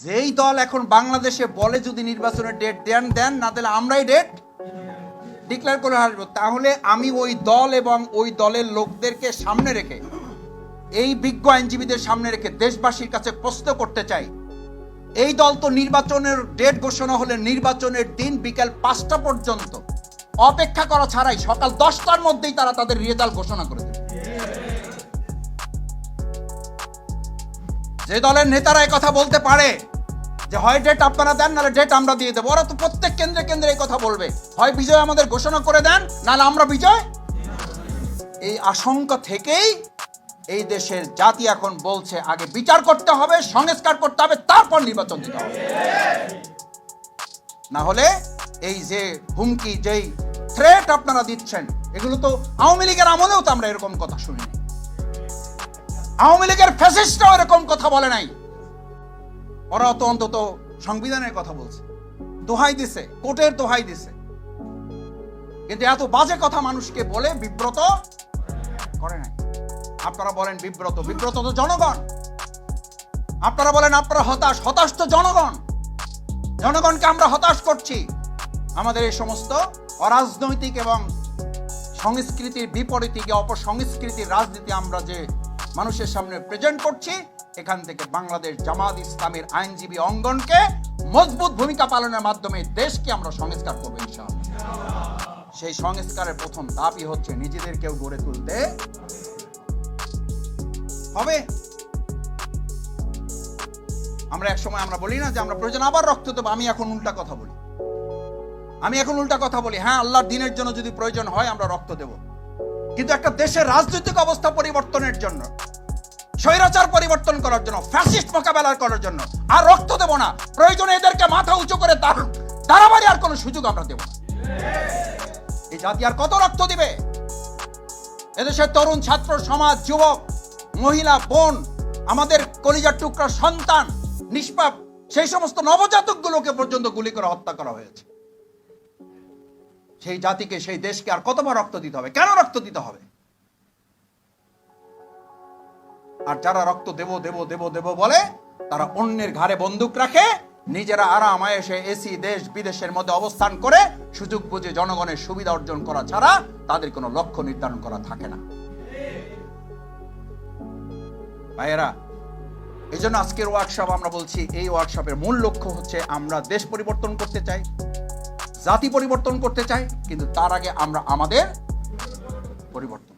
যেই দল এখন বাংলাদেশে বলে যদি নির্বাচনের ডেট দেন না দিলে আমরাই ডেট ডিক্লেয়ার করে আসবো, তাহলে আমি ওই দল এবং ওই দলের লোকদেরকে সামনে রেখে, এই বিজ্ঞ আইনজীবীদের সামনে রেখে দেশবাসীর কাছে প্রশ্ন করতে চাই, এই দল তো নির্বাচনের ডেট ঘোষণা হলে নির্বাচনের দিন বিকেল 5টা পর্যন্ত অপেক্ষা করা ছাড়াই সকাল 10টার মধ্যেই তারা তাদের রেজাল্ট ঘোষণা করে দেবে। যে দলের নেতারা এই কথা বলতে পারে যে হয় ডেট আপনারা দেন নাহলে ডেট আমরা দিয়ে দেবো, ওরা তো প্রত্যেক কেন্দ্রে কেন্দ্রে এই কথা বলবে, হয় বিজয় আমাদের ঘোষণা করে দেন নাহলে আমরা বিজয়। এই আশঙ্কা থেকেই এই দেশের জাতি এখন বলছে আগে বিচার করতে হবে, সংস্কার করতে হবে, তারপর নির্বাচন দিতে হবে। না হলে এই যে হুমকি, যেই থ্রেট আপনারা দিচ্ছেন, এগুলো তো আওয়ামী লীগের আমলেও তো আমরা এরকম কথা শুনিনি। আওয়ামী লীগের ফ্যাসিস্টরাও এরকম কথা বলে নাই। ওরা তো অন্তত সংবিধানের কথা বলছে, দোহাই দিছে, কোর্টের দোহাই দিছে, কিন্তু এত বাজে কথা মানুষকে বলে বিব্রত করে নাই। আপনারা বলেন বিব্রত তো জনগণ। আপনারা বলেন আপনারা হতাশ তো জনগণ। জনগণকে আমরা হতাশ করছি। আমাদের এই সমস্ত অরাজনৈতিক এবং সংস্কৃতির বিপরীতে গিয়ে অপসংস্কৃতির রাজনীতি আমরা যে মানুষের সামনে প্রেজেন্ট করছি, এখান থেকে বাংলাদেশ জামাত ইসলামের আইনজীবী অঙ্গনকে মজবুত ভূমিকা পালনের মাধ্যমে দেশকে আমরা সংস্কার করবো ইনশাআল্লাহ। সেই সংস্কারের প্রথম ধাপই হচ্ছে নিজেদেরকেও গড়ে তুলতে হবে। আমরা এক সময় আমরা বলি না যে আমরা প্রয়োজন আবার রক্ত দেবো, আমি এখন উল্টা কথা বলি। হ্যাঁ, আল্লাহর দ্বীনের জন্য যদি প্রয়োজন হয় আমরা রক্ত দেব, কিন্তু একটা দেশের রাজনৈতিক অবস্থা পরিবর্তনের জন্য, স্বৈরাচার পরিবর্তন করার জন্য, ফ্যাসিস্ট মোকাবেলা করার জন্য আর রক্ত দেব না। প্রয়োজনে এদেরকে মাথা উঁচু করে দাঁড়াবাড়ি আর কোনো সুযোগ আমরা দেব না। এই জাতি আর কত রক্ত দিবে? এদেশের তরুণ ছাত্র সমাজ, যুবক, মহিলা, বোন, আমাদের কলিজার টুকরা সন্তান, নিষ্পাপ সেই সমস্ত নবজাতকগুলোকে পর্যন্ত গুলি করে হত্যা করা হয়েছে। সেই জাতিকে, সেই দেশকে আর কতবার রক্ত দিতে হবে? কেন রক্ত দিতে হবে? আর যারা রক্ত দেব বলে, তারা অন্যের ঘাড়ে বন্দুক রাখে, নিজেরা আরাম আয়েশে এসি দেশ বিদেশের মধ্যে অবস্থান করে সুযোগ বুঝে জনগণের সুবিধা অর্জন করা ছাড়া তাদের কোনো লক্ষ্য নির্ধারণ করা থাকে না। ভাইয়েরা, এই জন্য আজকের ওয়ার্কশপ আমরা বলছি, এই ওয়ার্কশপের মূল লক্ষ্য হচ্ছে আমরা দেশ পরিবর্তন করতে চাই, জাতি পরিবর্তন করতে চাই, কিন্তু তার আগে আমরা আমাদের পরিবর্তন